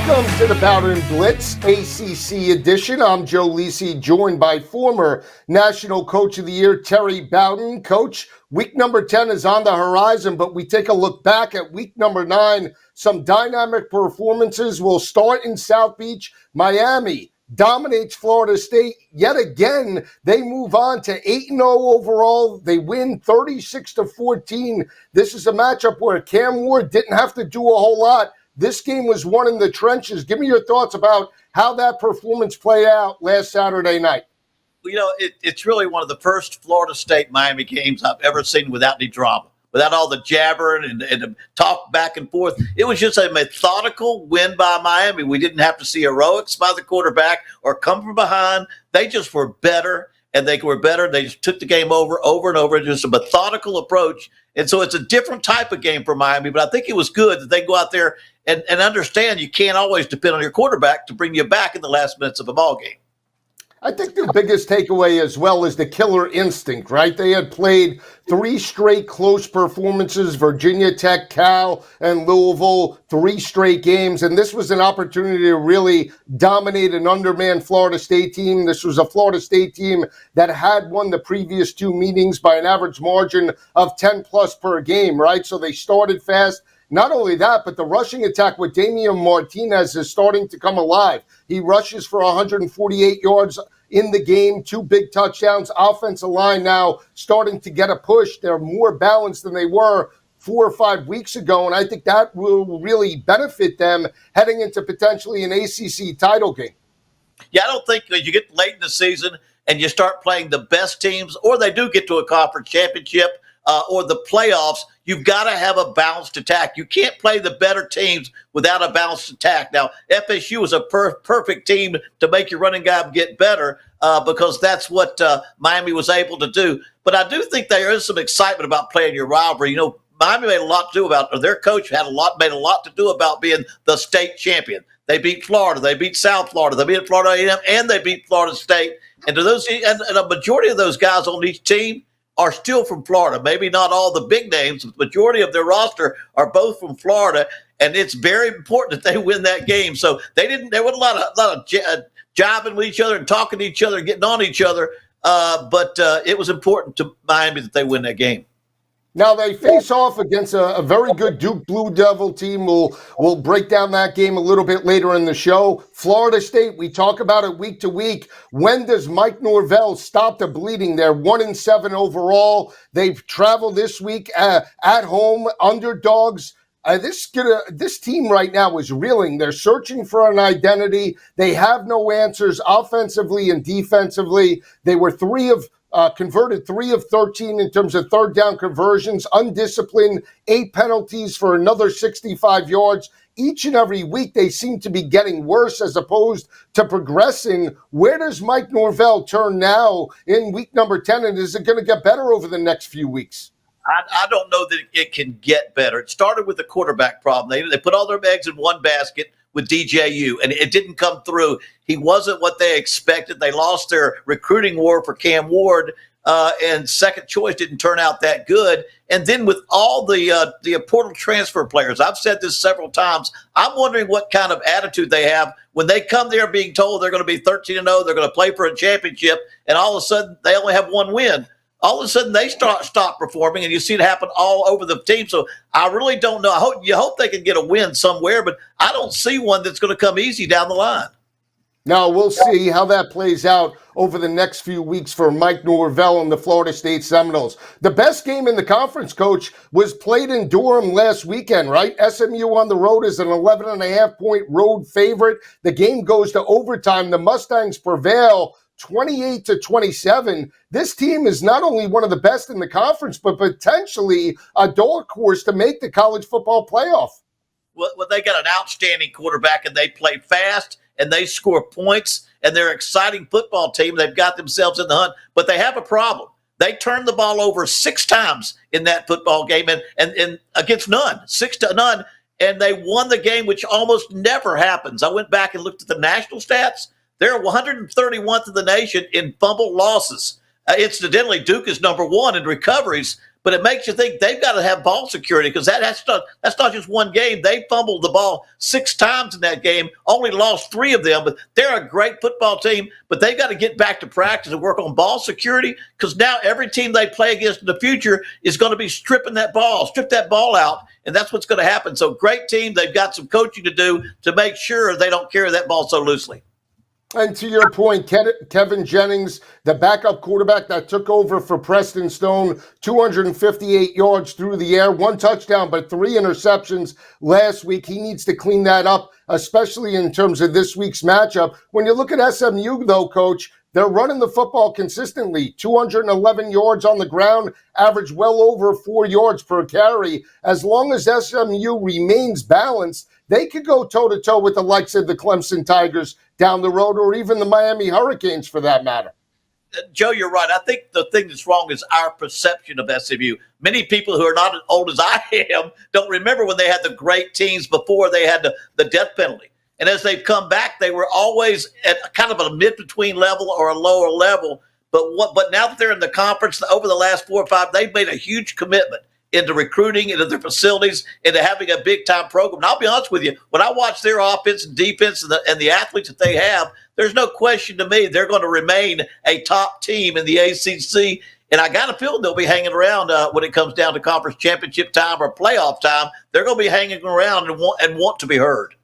Welcome to the Bowden Blitz ACC edition. I'm Joe Lisi, joined by former National Coach of the Year, Terry Bowden. Coach, week number 10 is on the horizon, but we take a look back at week number 9. Some dynamic performances will start in South Beach. Miami dominates Florida State. Yet again, they move on to 8-0 overall. They win 36-14. This is a matchup where Cam Ward didn't have to do a whole lot. This game was won in the trenches. Give me your thoughts about how that performance played out last Saturday night. You know, it's really one of the first Florida State-Miami games I've ever seen without any drama, without all the jabbering and the talk back and forth. It was just a methodical win by Miami. We didn't have to see heroics by the quarterback or come from behind. They just were better, and they were better. They just took the game over and over. Just a methodical approach. And so it's a different type of game for Miami, but I think it was good that they go out there and understand you can't always depend on your quarterback to bring you back in the last minutes of a ball game. I think the biggest takeaway as well is the killer instinct, right? They had played 3 straight close performances, Virginia Tech, Cal, and Louisville, 3 straight games. And this was an opportunity to really dominate an undermanned Florida State team. This was a Florida State team that had won the previous 2 meetings by an average margin of 10 plus per game, right? So they started fast. Not only that, but the rushing attack with Damian Martinez is starting to come alive. He rushes for 148 yards in the game, 2 big touchdowns. Offensive line now starting to get a push. They're more balanced than they were 4 or 5 weeks ago, and I think that will really benefit them heading into potentially an ACC title game. Yeah, I don't think as you get late in the season and you start playing the best teams, or they do get to a conference championship, or the playoffs, you've got to have a balanced attack. You can't play the better teams without a balanced attack. Now, FSU was a perfect team to make your running game get better because that's what Miami was able to do. But I do think there is some excitement about playing your rivalry. You know, Miami made a lot to do about, or their coach made a lot to do about being the state champion. They beat Florida, they beat South Florida, they beat Florida A&M, and they beat Florida State. And a majority of those guys on each team are still from Florida. Maybe not all the big names, but the majority of their roster are both from Florida, and it's very important that they win that game. So there wasn't a lot of jiving with each other and talking to each other and getting on each other, but it was important to Miami that they win that game. Now they face off against a very good Duke Blue Devil team. We'll break down that game a little bit later in the show. Florida State, we talk about it week to week. When does Mike Norvell stop the bleeding? They're 1-7 overall. They've traveled this week at home, underdogs. This team right now is reeling. They're searching for an identity. They have no answers offensively and defensively. They were converted 3 of 13 in terms of third down conversions, undisciplined, 8 penalties for another 65 yards. Each and every week, they seem to be getting worse as opposed to progressing. Where does Mike Norvell turn now in week number 10, and is it going to get better over the next few weeks? I don't know that it can get better. It started with the quarterback problem. They put all their eggs in one basket with DJU, and it didn't come through. He wasn't what they expected. They lost their recruiting war for Cam Ward, and second choice didn't turn out that good. And then with all the portal transfer players, I've said this several times, I'm wondering what kind of attitude they have when they come there being told they're going to be 13-0, they're going to play for a championship, and all of a sudden they only have 1 win. All of a sudden they stop performing, and you see it happen all over the team. So I really don't know. You hope they can get a win somewhere, but I don't see one that's going to come easy down the line. Now, we'll see how that plays out over the next few weeks for Mike Norvell and the Florida State Seminoles. The best game in the conference, Coach, was played in Durham last weekend, right? SMU on the road is an 11.5-point road favorite. The game goes to overtime. The Mustangs prevail 28-27. This team is not only one of the best in the conference, but potentially a dark horse to make the college football playoff. Well, they got an outstanding quarterback, and they play fast, and they score points, and they're an exciting football team. They've got themselves in the hunt, but they have a problem. They turned the ball over 6 times in that football game, and against none, 6-0, and they won the game, which almost never happens. I went back and looked at the national stats. They're 131th in the nation in fumble losses. Incidentally, Duke is number 1 in recoveries, but it makes you think they've got to have ball security because that's not just one game. They fumbled the ball 6 times in that game, only lost 3 of them, but they're a great football team, but they've got to get back to practice and work on ball security because now every team they play against in the future is going to be strip that ball out, and that's what's going to happen. So great team. They've got some coaching to do to make sure they don't carry that ball so loosely. And to your point, Kevin Jennings, the backup quarterback that took over for Preston Stone, 258 yards through the air, 1 touchdown, but 3 interceptions last week. He needs to clean that up, especially in terms of this week's matchup. When you look at SMU, though, Coach, they're running the football consistently, 211 yards on the ground, average well over 4 yards per carry. As long as SMU remains balanced, they could go toe-to-toe with the likes of the Clemson Tigers down the road, or even the Miami Hurricanes for that matter. Joe, you're right. I think the thing that's wrong is our perception of SMU. Many people who are not as old as I am don't remember when they had the great teams before they had the death penalty. And as they've come back, they were always at kind of a mid-between level or a lower level. But now that they're in the conference, over the last 4 or 5, they've made a huge commitment into recruiting, into their facilities, into having a big-time program. And I'll be honest with you, when I watch their offense and defense and the athletes that they have, there's no question to me they're going to remain a top team in the ACC. And I got a feeling they'll be hanging around when it comes down to conference championship time or playoff time. They're going to be hanging around and want to be heard.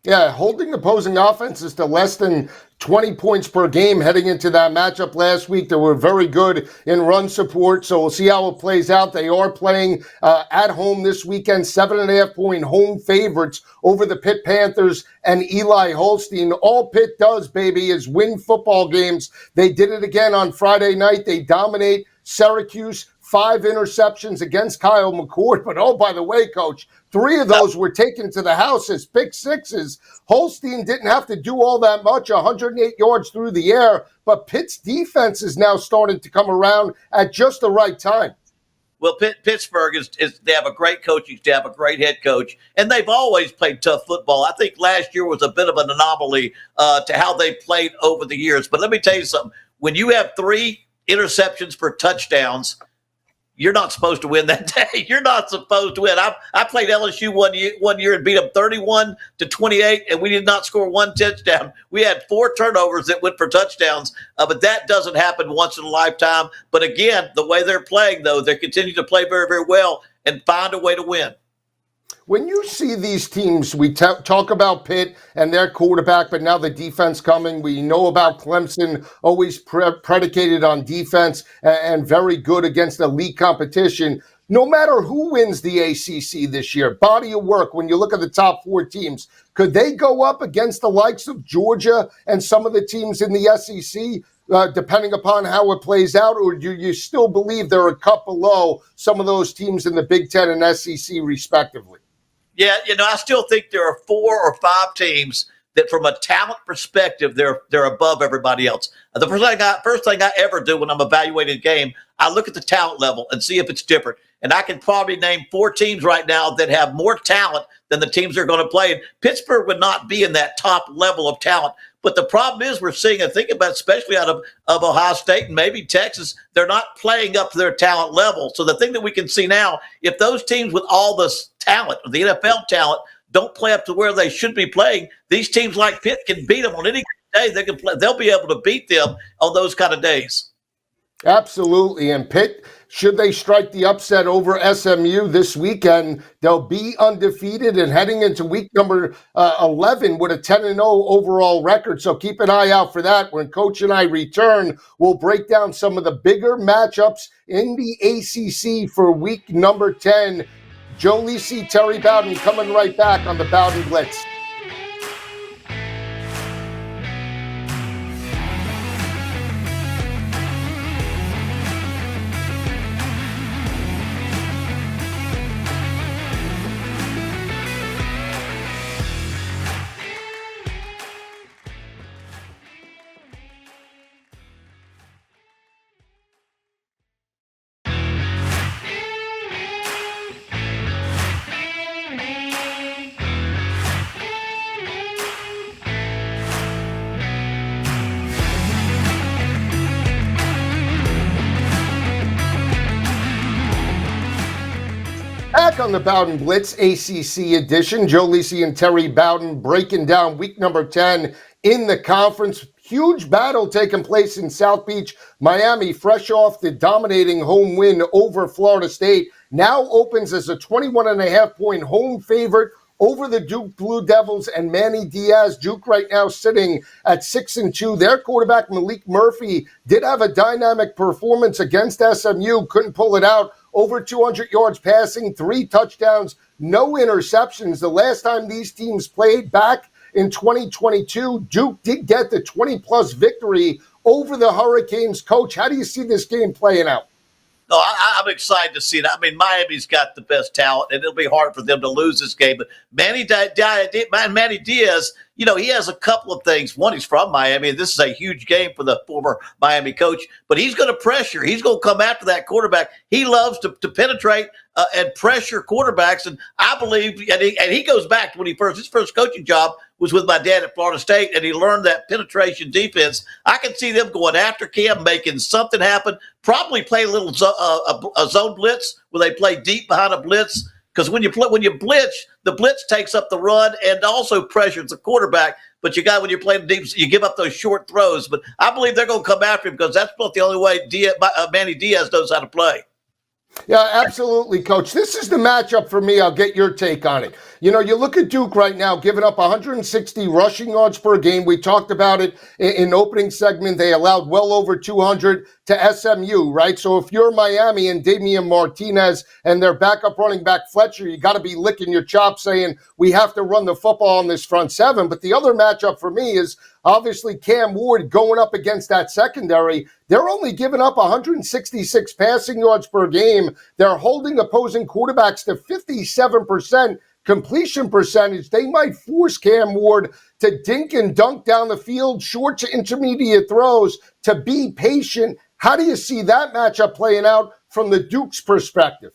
Yeah, holding opposing offenses to less than 20 points per game heading into that matchup last week. They were very good in run support, so we'll see how it plays out. They are playing at home this weekend, 7.5-point home favorites over the Pitt Panthers and Eli Holstein. All Pitt does, baby, is win football games. They did it again on Friday night. They dominate Syracuse, 5 interceptions against Kyle McCord. But, oh, by the way, Coach, 3 of those were taken to the house as pick sixes. Holstein didn't have to do all that much, 108 yards through the air. But Pitt's defense is now starting to come around at just the right time. Well, Pittsburgh they have a great coaching staff, a great head coach, and they've always played tough football. I think last year was a bit of an anomaly to how they played over the years. But let me tell you something. When you have 3 interceptions for touchdowns, you're not supposed to win that day. You're not supposed to win. I played LSU one year and beat them 31-28, and we did not score 1 touchdown. We had 4 turnovers that went for touchdowns, but that doesn't happen once in a lifetime. But again, the way they're playing, though, they continue to play very, very well and find a way to win. When you see these teams, we talk about Pitt and their quarterback, but now the defense coming. We know about Clemson, always predicated on defense and very good against elite competition. No matter who wins the ACC this year, body of work, when you look at the top 4 teams, could they go up against the likes of Georgia and some of the teams in the SEC, depending upon how it plays out? Or do you still believe they're a cut below some of those teams in the Big Ten and SEC, respectively? Yeah, I still think there are 4 or 5 teams that, from a talent perspective, they're above everybody else. The first thing I ever do when I'm evaluating a game, I look at the talent level and see if it's different. And I can probably name 4 teams right now that have more talent than the teams they're going to play. And Pittsburgh would not be in that top level of talent. But the problem is we're seeing, and think about, especially out of Ohio State and maybe Texas, they're not playing up to their talent level. So the thing that we can see now, if those teams with all this talent, the NFL talent, don't play up to where they should be playing, these teams like Pitt can beat them on any day. They can play. They'll be able to beat them on those kind of days. Absolutely. And Pitt, should they strike the upset over SMU this weekend, they'll be undefeated and heading into week number 11 with a 10-0 overall record. So keep an eye out for that. When Coach and I return, we'll break down some of the bigger matchups in the ACC for week number 10. Joe Lisi, Terry Bowden coming right back on the Bowden Blitz. back on the Bowden Blitz ACC edition. Joe Lisi and Terry Bowden breaking down week number 10 in the conference. Huge battle taking place in South Beach. Miami, fresh off the dominating home win over Florida State, now opens as a 21.5-point home favorite over the Duke Blue Devils and Manny Diaz. Duke right now sitting at 6-2. Their quarterback, Malik Murphy, did have a dynamic performance against SMU. Couldn't pull it out. Over 200 yards passing, 3 touchdowns, no interceptions. The last time these teams played back in 2022, Duke did get the 20-plus victory over the Hurricanes. Coach, how do you see this game playing out? No, I'm excited to see it. I mean, Miami's got the best talent, and it'll be hard for them to lose this game. But Manny Diaz, you know, he has a couple of things. One, he's from Miami, and this is a huge game for the former Miami coach. But he's going to pressure. He's going to come after that quarterback. He loves to penetrate and pressure quarterbacks. And I believe, and he goes back to when his first coaching job was with my dad at Florida State, and he learned that penetration defense. I can see them going after Cam, making something happen, probably play a little a zone blitz where they play deep behind a blitz. Because when you blitz, the blitz takes up the run and also pressures the quarterback. But when you're playing deep, you give up those short throws. But I believe they're going to come after him because that's not the only way Manny Diaz knows how to play. Yeah, absolutely, Coach. This is the matchup for me. I'll get your take on it. You know, you look at Duke right now, giving up 160 rushing yards per game. We talked about it in opening segment. They allowed well over 200 to SMU, right? So if you're Miami and Damian Martinez and their backup running back Fletcher, you got to be licking your chops saying, we have to run the football on this front seven. But the other matchup for me is obviously Cam Ward going up against that secondary. They're only giving up 166 passing yards per game. They're holding opposing quarterbacks to 57% completion percentage. They might force Cam Ward to dink and dunk down the field, short to intermediate throws, to be patient. How do you see that matchup playing out from the Duke's perspective?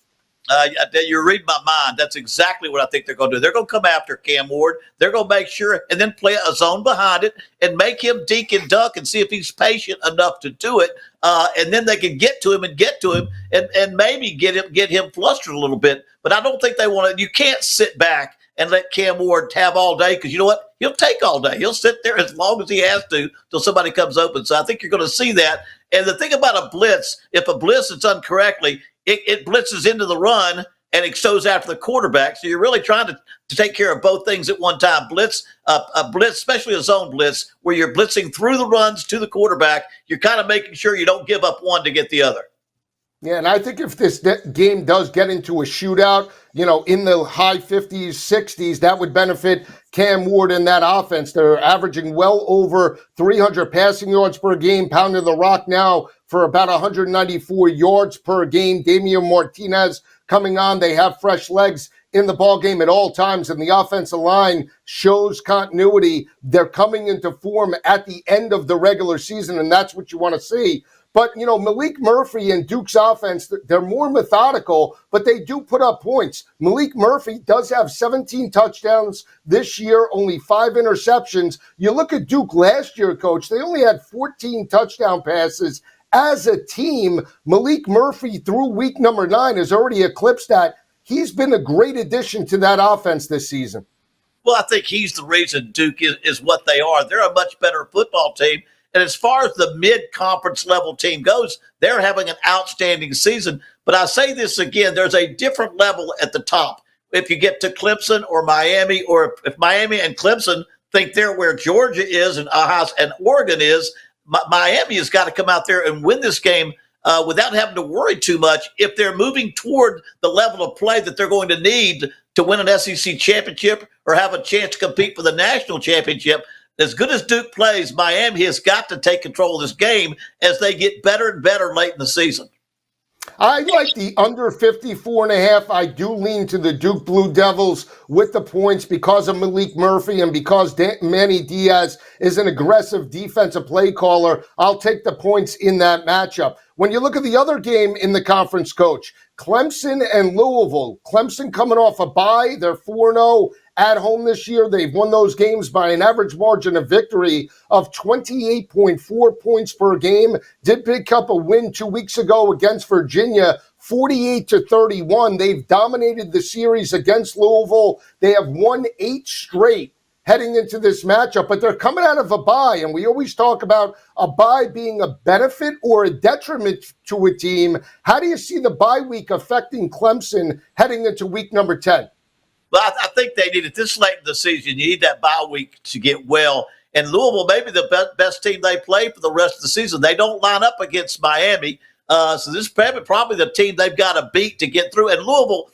You're reading my mind. That's exactly what I think they're going to do. They're going to come after Cam Ward. They're going to make sure and then play a zone behind it and make him dink and dunk and see if he's patient enough to do it. And then they can get to him and maybe get him flustered a little bit. But I don't think they want to. You can't sit back and let Cam Ward have all day because you know what? He'll take all day. He'll sit there as long as he has to till somebody comes open. So I think you're going to see that. And the thing about a blitz, if a blitz is done correctly, it blitzes into the run and it goes after the quarterback. So you're really trying to take care of both things at one time. A blitz, especially a zone blitz, where you're blitzing through the runs to the quarterback. You're kind of making sure you don't give up one to get the other. Yeah, and I think if this game does get into a shootout, you know, in the high 50s, 60s, that would benefit Cam Ward in that offense. They're averaging well over 300 passing yards per game, pounding the rock now for about 194 yards per game. Damian Martinez coming on. They have fresh legs in the ball game at all times, and the offensive line shows continuity. They're coming into form at the end of the regular season, and that's what you want to see. But, you know, Malik Murphy and Duke's offense, they're more methodical, but they do put up points. Malik Murphy does have 17 touchdowns this year, only 5 interceptions. You look at Duke last year, Coach, they only had 14 touchdown passes. As a team, Malik Murphy through week number 9 has already eclipsed that. He's been a great addition to that offense this season. Well, I think he's the reason Duke is what they are. They're a much better football team. And as far as the mid-conference level team goes, they're having an outstanding season. But I say this again, there's a different level at the top. If you get to Clemson or Miami, or if Miami and Clemson think they're where Georgia is and Oregon is, Miami has got to come out there and win this game without having to worry too much if they're moving toward the level of play that they're going to need to win an SEC championship or have a chance to compete for the national championship. As good as Duke plays, Miami has got to take control of this game as they get better and better late in the season. I like the under 54.5. I do lean to the Duke Blue Devils with the points because of Malik Murphy and because Manny Diaz is an aggressive defensive play caller. I'll take the points in that matchup. When you look at the other game in the conference, Coach, Clemson and Louisville. Clemson coming off a bye. They're 4-0 at home this year. They've won those games by an average margin of victory of 28.4 points per game. Did pick up a win 2 weeks ago against Virginia, 48-31. They've dominated the series against Louisville. They have won 8 straight heading into this matchup, but they're coming out of a bye, and we always talk about a bye being a benefit or a detriment to a team. How do you see the bye week affecting Clemson heading into week number 10? Well, I think they need it this late in the season. You need that bye week to get well. And Louisville may be the best team they play for the rest of the season. They don't line up against Miami. So this is probably the team they've got to beat to get through. And Louisville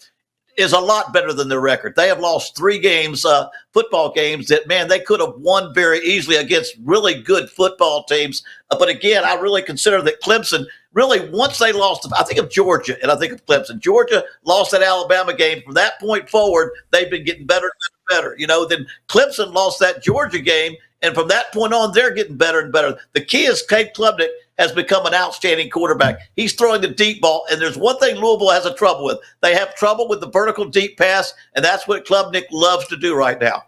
is a lot better than their record. They have lost 3 games, football games that, man, they could have won very easily against really good football teams. But again, I really consider that Clemson really, once they lost, I think of Georgia and I think of Clemson. Georgia lost that Alabama game. From that point forward, they've been getting better and better. Then Clemson lost that Georgia game. And from that point on, they're getting better and better. The key is Cade Klubnik has become an outstanding quarterback. He's throwing the deep ball, and there's one thing Louisville has a trouble with. They have trouble with the vertical deep pass, and that's what Klubnik loves to do right now.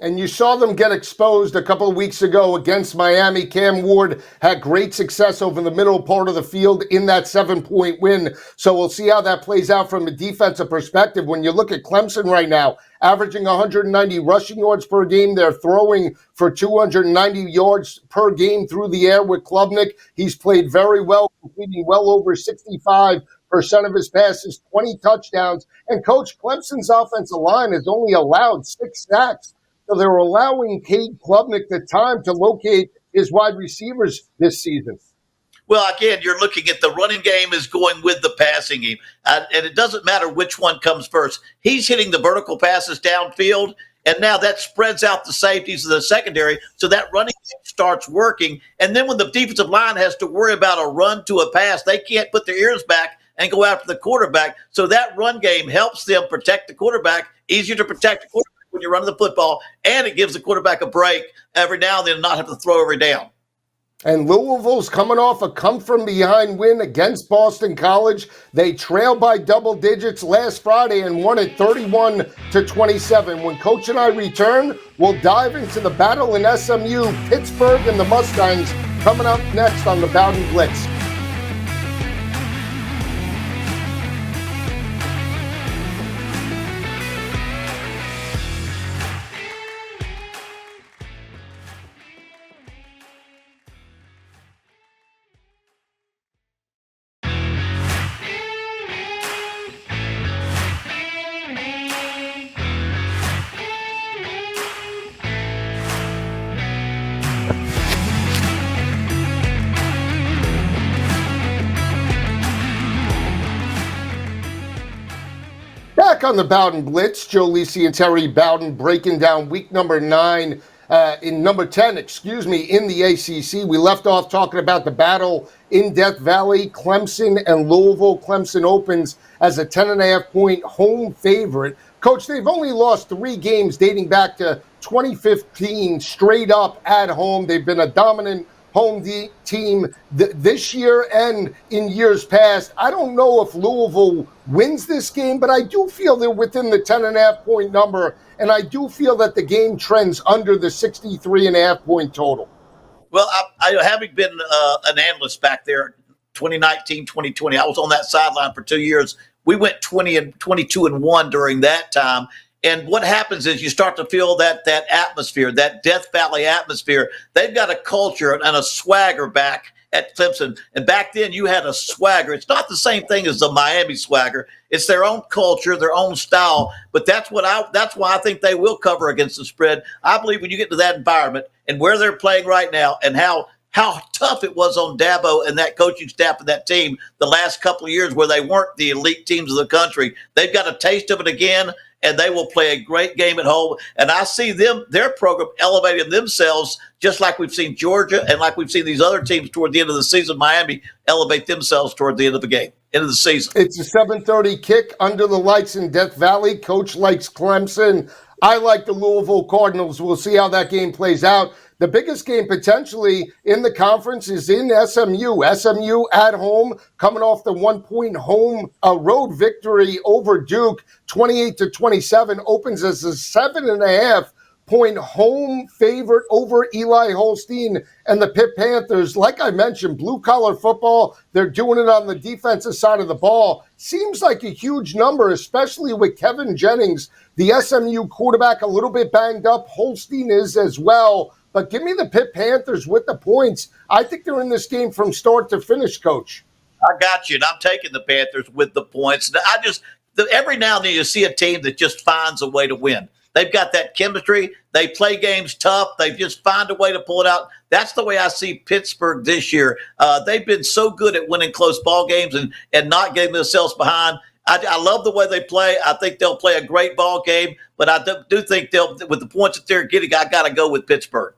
And you saw them get exposed a couple of weeks ago against Miami. Cam Ward had great success over the middle part of the field in that 7-point win. So we'll see how that plays out from a defensive perspective. When you look at Clemson right now, averaging 190 rushing yards per game, they're throwing for 290 yards per game through the air with Klubnik. He's played very well, completing well over 65% of his passes, 20 touchdowns. And Coach, Clemson's offensive line has only allowed 6 sacks. So they're allowing Cade Klubnik the time to locate his wide receivers this season. Well, again, you're looking at the running game is going with the passing game. And it doesn't matter which one comes first. He's hitting the vertical passes downfield, and now that spreads out the safeties of the secondary, so that running game starts working. And then when the defensive line has to worry about a run to a pass, they can't put their ears back and go after the quarterback. So that run game helps them protect the quarterback, easier to protect the quarterback when you're running the football, and it gives the quarterback a break every now and then and not have to throw every down. And Louisville's coming off a come-from-behind win against Boston College. They trailed by double digits last Friday and won it 31-27. When Coach and I return, we'll dive into the battle in SMU, Pittsburgh, and the Mustangs coming up next on the Bowden Blitz. Back on the Bowden Blitz, Joe Lisi and Terry Bowden breaking down week number 10, in the ACC. We left off talking about the battle in Death Valley, Clemson and Louisville. Clemson opens as a 10.5-point home favorite. Coach, they've only lost 3 games dating back to 2015 straight up at home. They've been a dominant home team this year and in years past. I don't know if Louisville wins this game, but I do feel they're within the 10.5-point number, and I do feel that the game trends under the 63.5-point total. Well, I having been an analyst back there, 2019, 2020, I was on that sideline for 2 years. We went 22-1 during that time. And what happens is you start to feel that atmosphere, that Death Valley atmosphere. They've got a culture and a swagger back at Clemson. And back then you had a swagger. It's not the same thing as the Miami swagger. It's their own culture, their own style. But that's why I think they will cover against the spread. I believe when you get to that environment and where they're playing right now and how tough it was on Dabo and that coaching staff and that team the last couple of years where they weren't the elite teams of the country. They've got a taste of it again, and they will play a great game at home. And I see their program elevating themselves just like we've seen Georgia and like we've seen these other teams toward the end of the season, Miami, elevate themselves toward the end of the game, end of the season. It's a 7:30 kick under the lights in Death Valley. Coach likes Clemson. I like the Louisville Cardinals. We'll see how that game plays out. The biggest game potentially in the conference is in SMU. SMU at home, coming off the 1-point home road victory over Duke, 28-27, opens as a 7.5 point home favorite over Eli Holstein and the Pitt Panthers. Like I mentioned, blue-collar football, they're doing it on the defensive side of the ball. Seems like a huge number, especially with Kevin Jennings, the SMU quarterback, a little bit banged up. Holstein is as well. But give me the Pitt Panthers with the points. I think they're in this game from start to finish, Coach. I got you, and I'm taking the Panthers with the points. Every now and then you see a team that just finds a way to win. They've got that chemistry. They play games tough. They just find a way to pull it out. That's the way I see Pittsburgh this year. They've been so good at winning close ball games and not getting themselves behind. I love the way they play. I think they'll play a great ball game, but I do think with the points that they're getting, I got to go with Pittsburgh.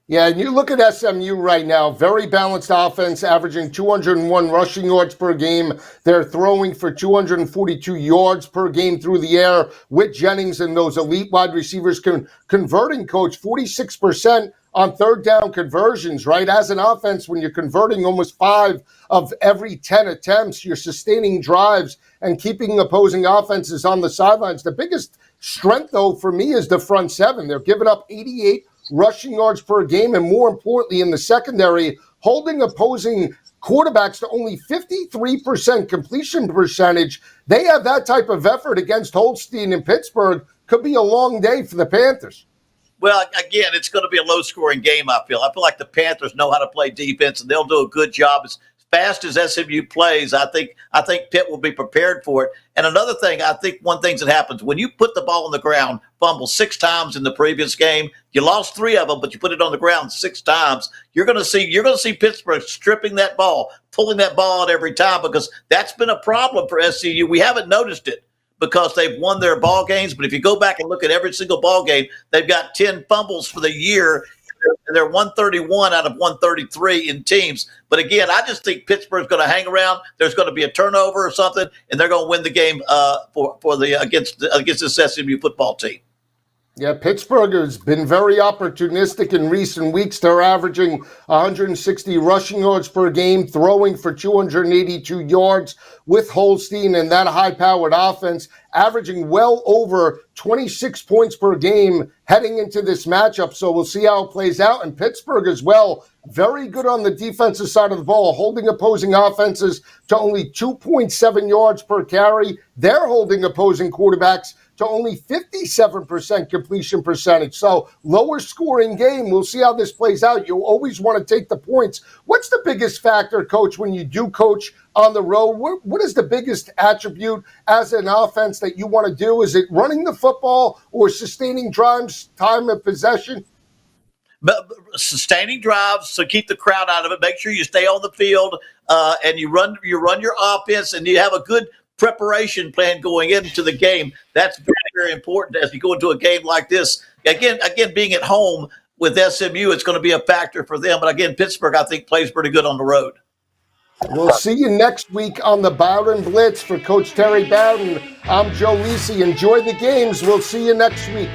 Yeah, and you look at SMU right now, very balanced offense, averaging 201 rushing yards per game. They're throwing for 242 yards per game through the air with Jennings and those elite wide receivers converting, Coach, 46% on third down conversions, right? As an offense, when you're converting almost 5 of every 10 attempts, you're sustaining drives and keeping opposing offenses on the sidelines. The biggest strength, though, for me is the front seven. They're giving up 88 rushing yards per game, and more importantly, in the secondary, holding opposing quarterbacks to only 53% completion percentage. They have that type of effort against Holstein in Pittsburgh. Could be a long day for the Panthers. Well, again, it's going to be a low-scoring game, I feel. I feel like the Panthers know how to play defense, and they'll do a good job. As fast as SMU plays, I think Pitt will be prepared for it. And another thing, I think one thing that happens, when you put the ball on the ground, fumble 6 times in the previous game, you lost 3 of them, but you put it on the ground 6 times, you're going to see Pittsburgh stripping that ball, pulling that ball out every time, because that's been a problem for SCU. We haven't noticed it, because they've won their ball games. But if you go back and look at every single ball game, they've got 10 fumbles for the year. They're 131 out of 133 in teams. But again, I just think Pittsburgh's going to hang around. There's going to be a turnover or something, and they're going to win the game against this SMU football team. Yeah, Pittsburgh has been very opportunistic in recent weeks. They're averaging 160 rushing yards per game, throwing for 282 yards with Holstein and that high-powered offense, averaging well over 26 points per game heading into this matchup. So we'll see how it plays out. And Pittsburgh as well, very good on the defensive side of the ball, holding opposing offenses to only 2.7 yards per carry. They're holding opposing quarterbacks to only 57% completion percentage. So lower scoring game. We'll see how this plays out. You always want to take the points. What's the biggest factor, Coach, when you do coach on the road? What is the biggest attribute as an offense that you want to do? Is it running the football or sustaining drives, time of possession? But sustaining drives, so keep the crowd out of it. Make sure you stay on the field and you run your offense, and you have a good preparation plan going into the game. That's very, very important as you go into a game like this. Again, being at home with SMU, it's going to be a factor for them. But again, Pittsburgh, I think, plays pretty good on the road. We'll see you next week on the Bowden Blitz. For Coach Terry Bowden, I'm Joe Lisi. Enjoy the games. We'll see you next week.